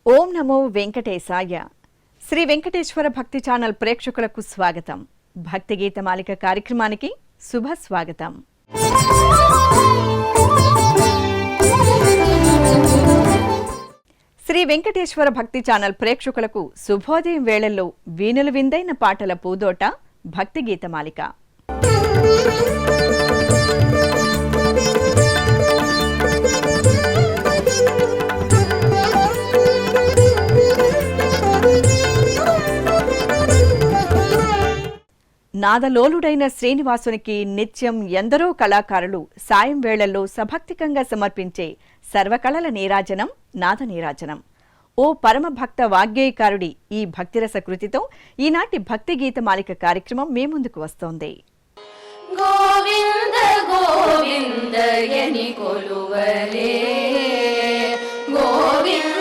ఓం నమో వెంకటేశాయ. శ్రీ వెంకటేశ్వర భక్తి ఛానల్ ప్రేక్షకులకు స్వాగతం. భక్తి గీతమాలిక కార్యక్రమానికి శుభ స్వాగతం. శ్రీ వెంకటేశ్వర భక్తి ఛానల్ ప్రేక్షకులకు శుభోదయం వేళల్లో వీణులు విందైన పాటల పూదోట భక్తి గీతమాలిక. నాదలోలుడైన శ్రీనివాసునికి నిత్యం ఎందరో కళాకారులు సాయం వేళల్లో సభక్తికంగా సమర్పించే సర్వకళల నీరాజనం నాద నీరాజనం. ఓ పరమభక్త వాగ్గేయకారుడి ఈ భక్తిరస కృతితో ఈనాటి భక్తి గీతమాలిక కార్యక్రమం మీ ముందుకు వస్తోంది. గోవింద గోవిందయని కొలువలే గోవింద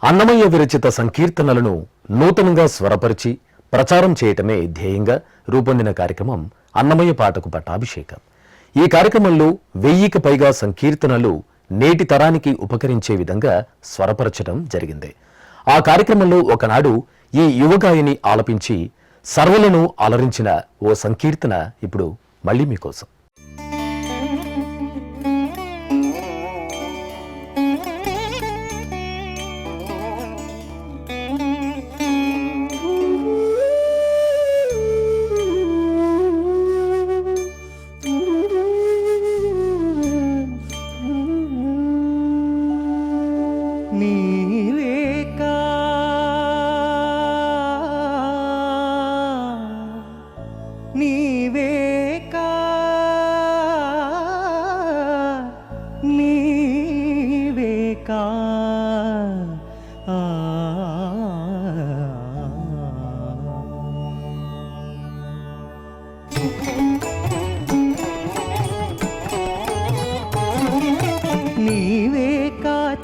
అన్నమయ్య విరచిత సంకీర్తనలను నూతనంగా స్వరపరిచి ప్రచారం చేయటమే ధ్యేయంగా రూపొందిన కార్యక్రమం అన్నమయ్య పాటకు పట్టాభిషేకం. ఈ కార్యక్రమంలో 1000కి పైగా సంకీర్తనలు నేటి తరానికి ఉపకరించే విధంగా స్వరపరచడం జరిగింది. ఆ కార్యక్రమంలో ఒకనాడు ఈ యువగాయని ఆలపించి సర్వులను అలరించిన ఓ సంకీర్తన ఇప్పుడు మళ్ళీ మీకోసం.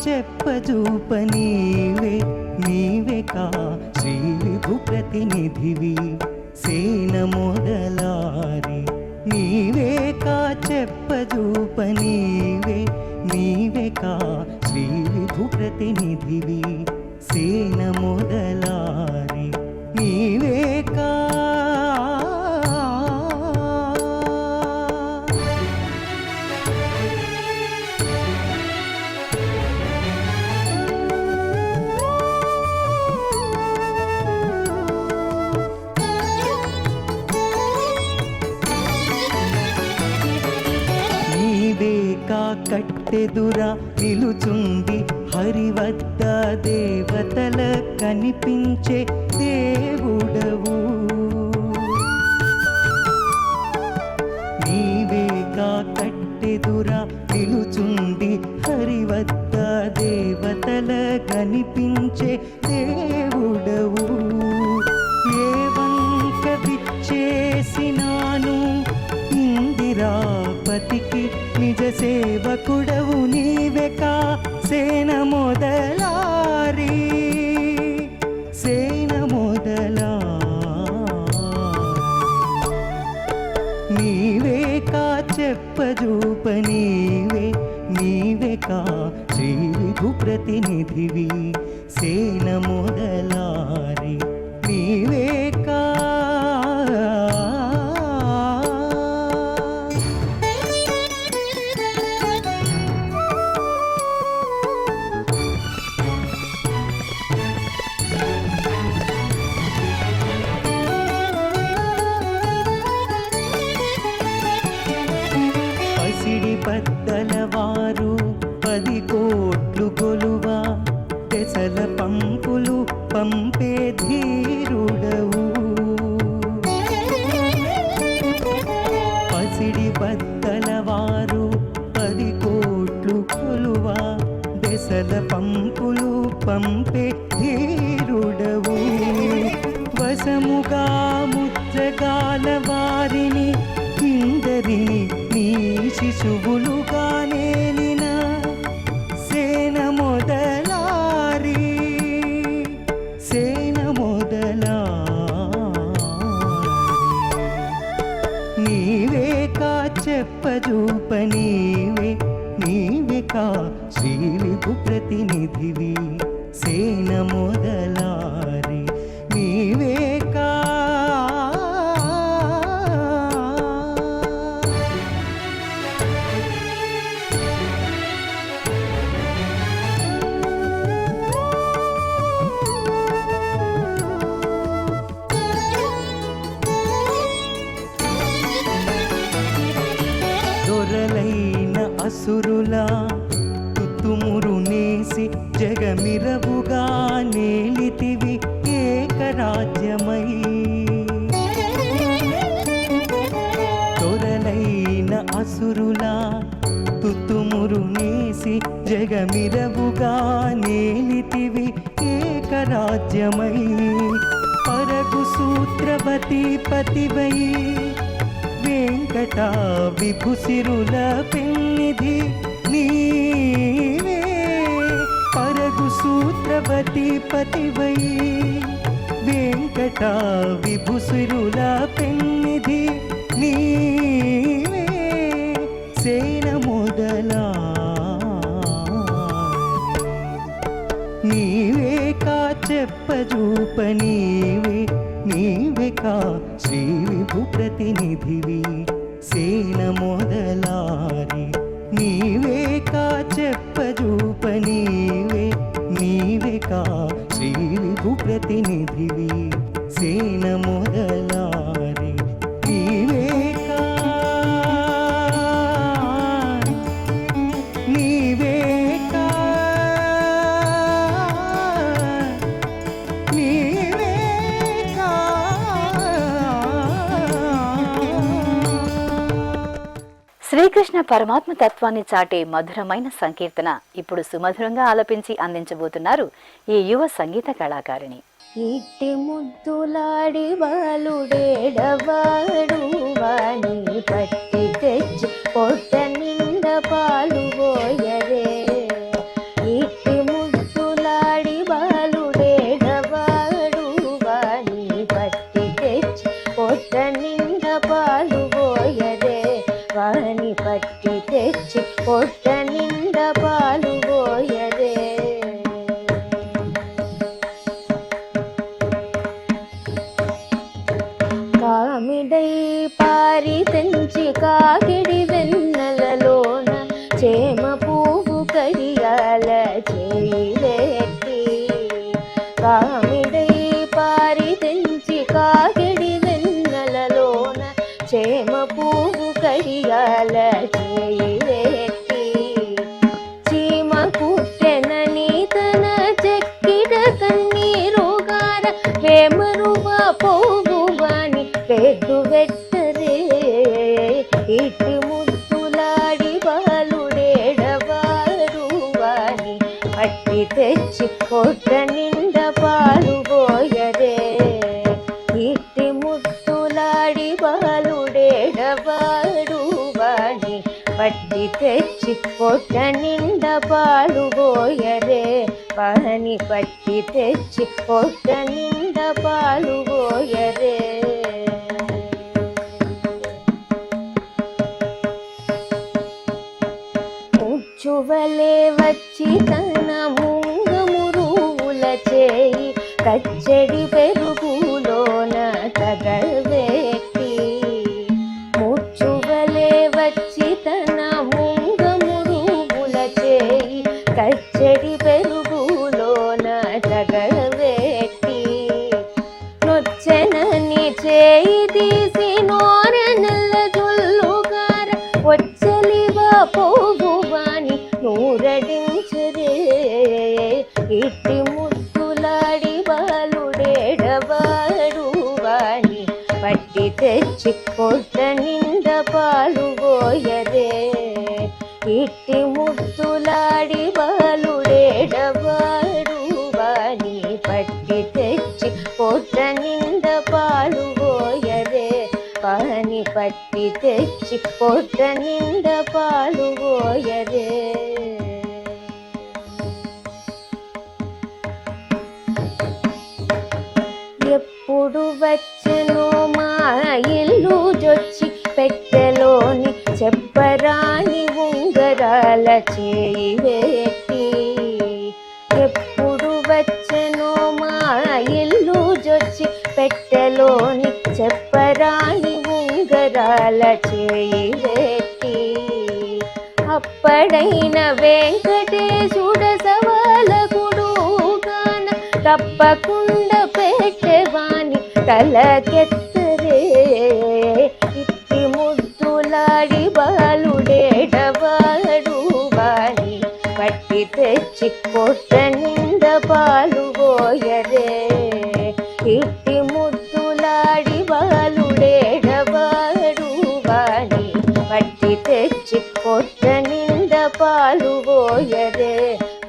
చెప్పజూప నీవే కా శ్రీ విభు ప్రతినిధివి సేన మొదలారి నీవే కా చెప్పజూప నీవే కా శ్రీ విభు ప్రతినిధివి సేన మొదలారి నీవే కా కట్టెదురా నిలుచుండి హరివద్ద దేవతల కనిపించే దేవుడవు నీవేగా కట్టెదురా నిలుచుండి హరివద్ద దేవతల కనిపించే దేవుడవు ఏ వంక విచ్చేసినాను ఇందిరాపతికి నిజ సేవకుడవు నీవే కా సేన మొదలారి నీవే కా చెప్పజూప నీవే కా శ్రీ విభు ప్రతినిధివి సేన మొదలారి నీవే కా బద్దలవారు 10 కోట్లు కొలువా దశల పంపులు పంపే ధీరుడవు పసిడి బద్దలవారు 10 కోట్లు కొలువా దశల పంపులు పంపే ధీరుడవు వశముగా ముద్రగాల వారిని ఇందరిని నీ శిశువులుగానే సేన మొదలారి నీవే కా చెప్పజూప నీవే కా శ్రీ విభు ప్రతినిధివి సేన మొదలారి నీవే కా అసురుల తుత్తుమురు నేసి జగమిరవుగా నేలితివి ఏకరాజ్యమై తొరలైన అసురుల తుత్తుమురు నేసి జగమిరవుగా నేలితివి ఏకరాజ్యమై పరగు సూత్రవతి పతివై వెంకట విభుసిరుల పెన్నిధి నీవే పరగు సూత్రవతి పతివై వెంకట విభుసురుల పెన్నిధి నీవే సేన మొదలా నీవే కా చెప్పజూప నీవే కా శ్రీ విభు ప్రతినిధివి సేన మొదలారి నీవే కా చెప్పజూప నీవే కా శ్రీ విభు ప్రతినిధివి సేన మొదలారి నీవే కా నీవే కా నీవే కా శ్రీకృష్ణ పరమాత్మ తత్వాన్ని చాటే మధురమైన సంకీర్తన ఇప్పుడు సుమధురంగా ఆలపించి అందించబోతున్నారు ఈ యువ సంగీత కళాకారిణి. ఇట్టి ముద్దులాడి బాలుడేడవాడు వాణి పట్టి తెచ్చి పొట్ట నిండ పాలు పోయరే. ఇట్టి ముద్దులాడి బాలుడేడవాడు వాణి పట్టి తెచ్చి పొట్ట నిండ పాలు పోయరే. వాణి పట్టి తెచ్చి పొట్ట నిండ పాలు పోయరే. కామిడై పారి తెంచి కాకిడి వెన్నెలలోన చేమ పువ్వు కడియాల చేయివేట్టి. కామిడై పారి తెంచి కాకిడి వెన్నెలలోన చేమ పువ్వు కడియాల చేయివేట్టి. చీమ కుట్టెనని తన చెక్కిడ కన్నీరుగార వేమరువ పోవు వాణి పెద్దు వెట్టరే. ఇటు ముద్దులాడి బాలుడేడవాడు వాణి పట్టి తెచ్చి పొట్ట నిండ పాలు పోయరే. ఇట్టి ముద్దులాడి బాలుడేడవాడు వాణి పట్టి తెచ్చి పొట్ట నిండ పాలు పోయరే. వాణి పట్టి తెచ్చి పొట్ట నిండ పాలు పోయరే. ముచ్చువలే వచ్చి తన ముంగమురువుల చేయి కచ్చడి పెరుగులోన తగవేట్టి. ముచ్చువలే వచ్చి తన ముంగమురువుల చేయి కచ్చడి పెరుగులోన తగవేట్టి. నొచ్చెనని చేయి తీసి నోర నల్ల జొల్లుగార వచ్చలివా పోగు వాణి నూరడించరే. ఇట్టి ముద్దులాడి బాలుడేడవాడు వాణి పట్టి తెచ్చి పొట్ట నిండ పాలు పోయరే. ఇట్టి ముద్దులాడి బాలుడేడవాడు వాణి పట్టి తెచ్చి పొట్ట నిండ పాలు పోయరే. వాణి పట్టి తెచ్చి పొట్ట నిండ పాలు పోయరే. ఎప్పుడు వచ్చెనో మా ఇల్లు జొచ్చి పెట్టెలోని చెప్పరాని ఉంగరాల చేయి వేట్టి. ఎప్పుడు వచ్చెనో మా ఇల్లు జొచ్చి పెట్టెలోని చెప్పరాని ఉంగరాల చేయి వేట్టి. అప్పడైన వెంకటేశుడ సవాలకుడు గాన తప్పకుండా పెట్టెవాని తలకెత్తరే. ఇట్టి ముద్దులాడి బాలుడేడవాడు వాణి పట్టి తెచ్చి పొట్ట నిండ పాలు పోయరే. ఇట్టి ముద్దులాడి బాలుడేడవాడు వాణి పట్టి తెచ్చి పొట్ట నిండ పాలు పోయరే.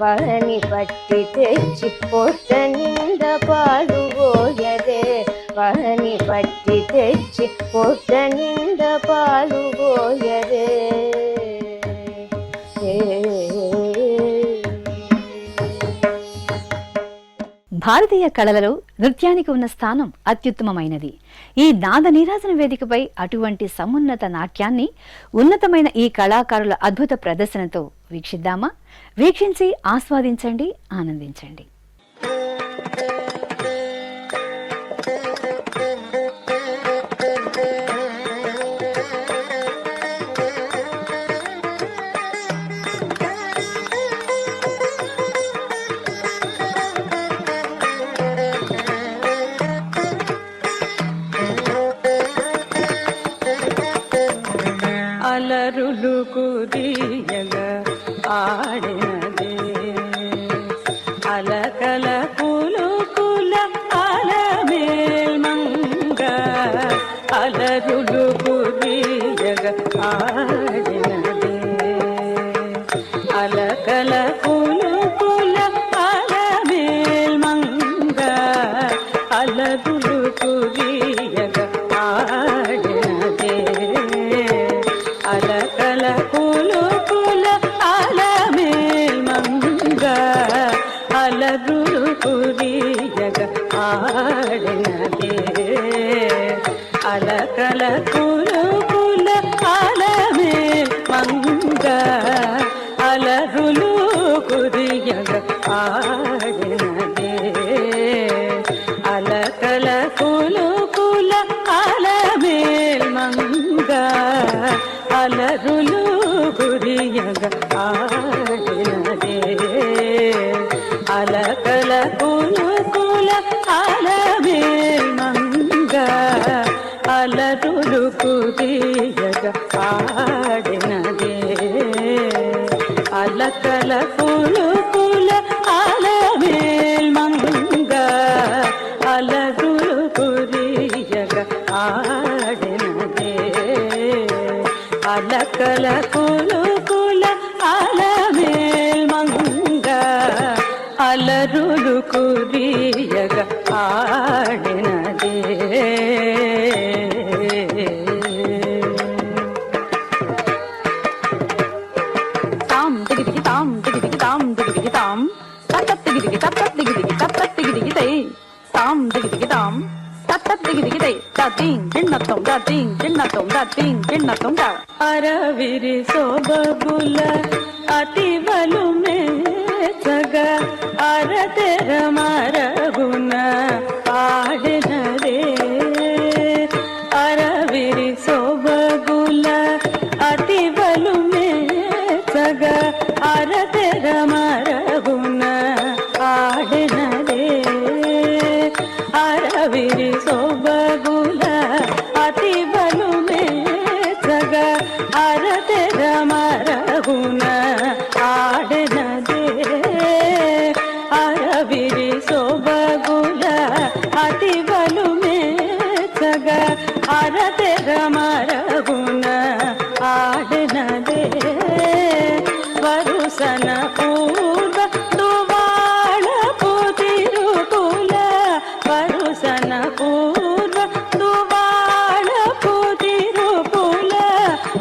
వాణి పట్టి తెచ్చి పొట్ట నిండ పాలు పోయరే. వాణి పట్టి తెచ్చి పొట్ట నిండ పాలు పోయరే. భారతీయ కళలలో నృత్యానికి ఉన్న స్థానం అత్యుత్తమమైనది. ఈ నాద నీరాజన వేదికపై అటువంటి సమున్నత నాట్యాన్ని ఉన్నతమైన ఈ కళాకారుల అద్భుత ప్రదర్శనతో వీక్షిద్దామా? వీక్షించి ఆస్వాదించండి, ఆనందించండి. అలరులు కురియగ ఆడినదే అలకల కులుకుల అలమేల్మంగ అలరులు కురియగ ఆడినదే అలకల కులుకుల అలమేల్మంగ అలరులు కురియగ ఆడినదే అలకల కులుకుల అలమేల్మంగ అలరులు కురియగ ఆడినదే అలకల కులుకుల అలమేల్మంగ అలరులు కురియగ ఆడినదే అలకల కులుకుల అలమేల్మంగ అలరులు కురియగ ఆడినదే అలకల కులుకుల అలమేల్మంగ అలరులు కురియగ ఆడినదే అలకల కులుకుల అలమేల్మంగ అలరులు కురియగ ఆడినదే అలకల కులుకుల అలమేల్మంగ అలరులు కురియగ ఆడినదే తాం దిగి తాం దిగి తాం దిగి తాం తత్తదిగి తత్తదిగి తత్తదిగి తై తాం దిగి తాం తత్తదిగి తత్తీం చిన్నతం తత్తీం చిన్నతం తత్తీం చిన్నతం తా అరవిరి సోబగుల అతివలు మేచగ అరతెర మరగున ఆడినదే అరవిరి సోబగుల అతివలు మేచగ అరతెర మరగున ఆడినదే అరవిరి సోబగుల అతివలు మేచగ అరతెర మరగున ఆడినదే అరవిరి సోబగుల అతివలు మేచగ అరతెర మరగున ఆడినదే వరుసన పూర్వ దువాళపు తిరుకుల వరుసన పూర్వ దువాళపు తిరుకుల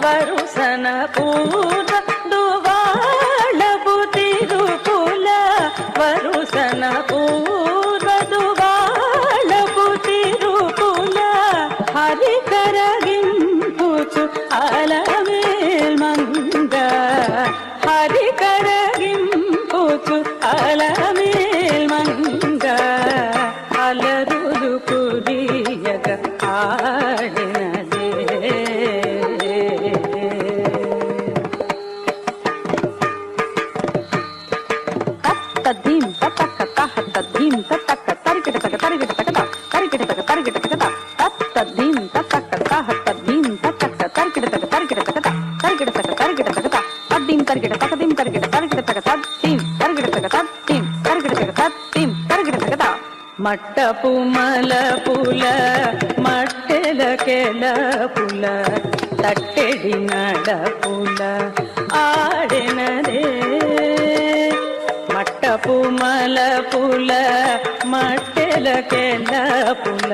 వరుసన పూర్వ దువాళపు తిరుకుల వరుసన పూర్వ దువాళపు తిరుకుల హరి కరగింపుచు అలమేల్మంగ హరి కరగింపుచు అలమేల్మంగ అలరులు కురియగ ఆడినదే తద్దీం తత్తక్క తహ తద్దీం తత్తక్క తరికిట తక తరికిట తకత తరికిట తక తరికిట తకత తద్దీం తత్తక్క తహ తద్దీం తత్తక్క తరికిట తక తరికిట తకత తరికిట తక తరికిట తకత తద్దీం తరికిట తకదీం తరికిట తరికిట తక తద్దీం తరికిట తక తద్దీం తరికిట తక తద్దీం తరికిట తకత మట్టపు మలపుల మట్టెలకెల పుల తట్టెడి నడపుల ఆడినదే మట్టపు మలపుల మట్టెలకెల పుల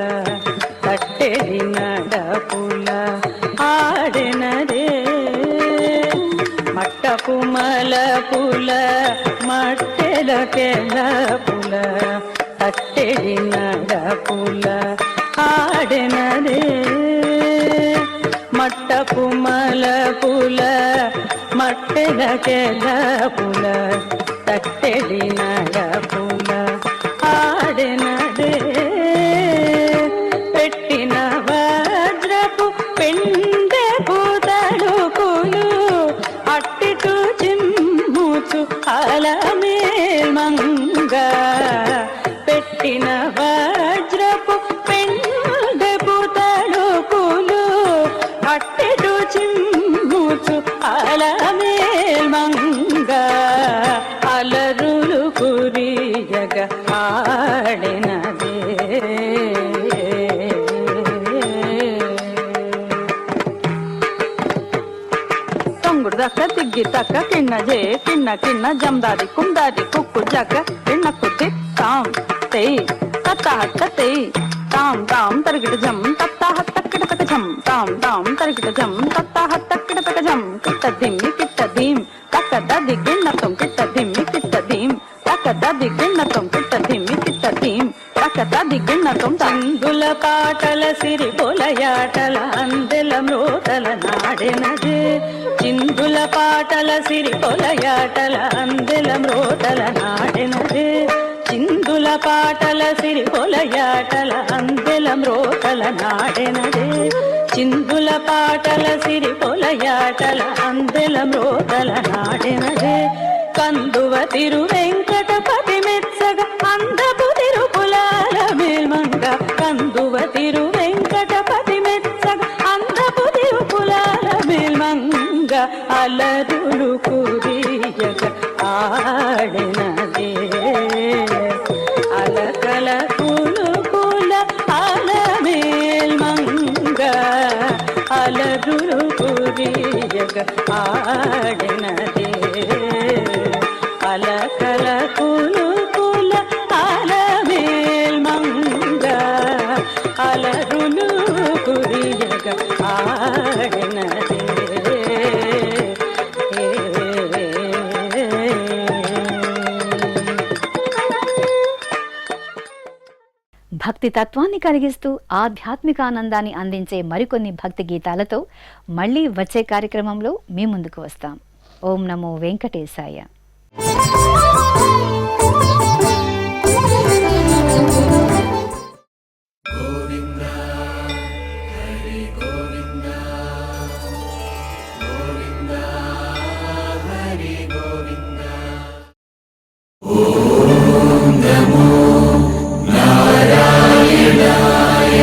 తట్టెడి నడపుల ఆడినదే మట్టపు మలపుల మట్టెలకెల పుల తట్టెడి నడపుల ఆడెనదే మట్టపు మలపుల మట్టెల కెలపుల తట్టెడి నడపుల ఆడెనదే పెట్టిన వజ్రపు పెండెపు తడుకులు అట్టిటు చిమ్ముచు అలమేల్మంగ పెట్టిన వజ్రపు పెండెపు తడుకులు అట్టిటు చిమ్ముచు అలమేల్మంగ అలరులు కురియగ ఆడినదే తొంగుడు దక్క తిగ్గి తక్క కిన్న జే కిన్న కిన్న జందాది కుందాది కుక్కు జక్క కిన్న కుద్ది తాం తెయ్ తత్త హత్త తెయ్ తాం తాం తరిగిట జం తత్త హత్త కిటతక జం తాం తాం తరిగిట జం తత్త హత్త కిటతక జం కిట్ట దిమ్మి కిట్ట దీం తక్క దది గిన్నతం కిట్ట దిమ్మి కిట్ట దీం తక్క దది గిన్నతం కిట్ట దిమ్మి కిట్ట దీం తక్క దది గిన్నతం చందుల పాటల సిరి పొలయాటల అందెల మ్రోతల నాడెనదే చిందుల పాటల సిరి పొలయాటల అందెల మ్రోతల నాడెనదే చిందుల పాటల సిరి పొలయాటల అందెల మ్రోతల నాడెనదే చిందుల పాటల సిరి పొలయాటల అందెల మ్రోతల నాడెనదే కందువ తిరు వెంకటపతి మెచ్చగ అందపు తిరుపులాల మేల్మంగ కందువ తిరు వెంకటపతి మెచ్చగ అందపు తిరుపులాల మేల్మంగ అలరులు కురియగ ఆడినదే అలకల కులుకుల అలమేల్మంగ అలరులు కురియగ ఆడినదే అలకల కులుకుల అలమేల్మంగ అలరులు కురియగ ఆడినదే భక్తి తత్వాన్ని కలిగిస్తూ ఆధ్యాత్మిక ఆనందాన్ని అందించే మరికొన్ని భక్తి గీతాలతో మళ్ళీ వచ్చే కార్యక్రమంలో మీ ముందుకు వస్తాం. ఓం నమో వెంకటేశాయ. నారాయణాయ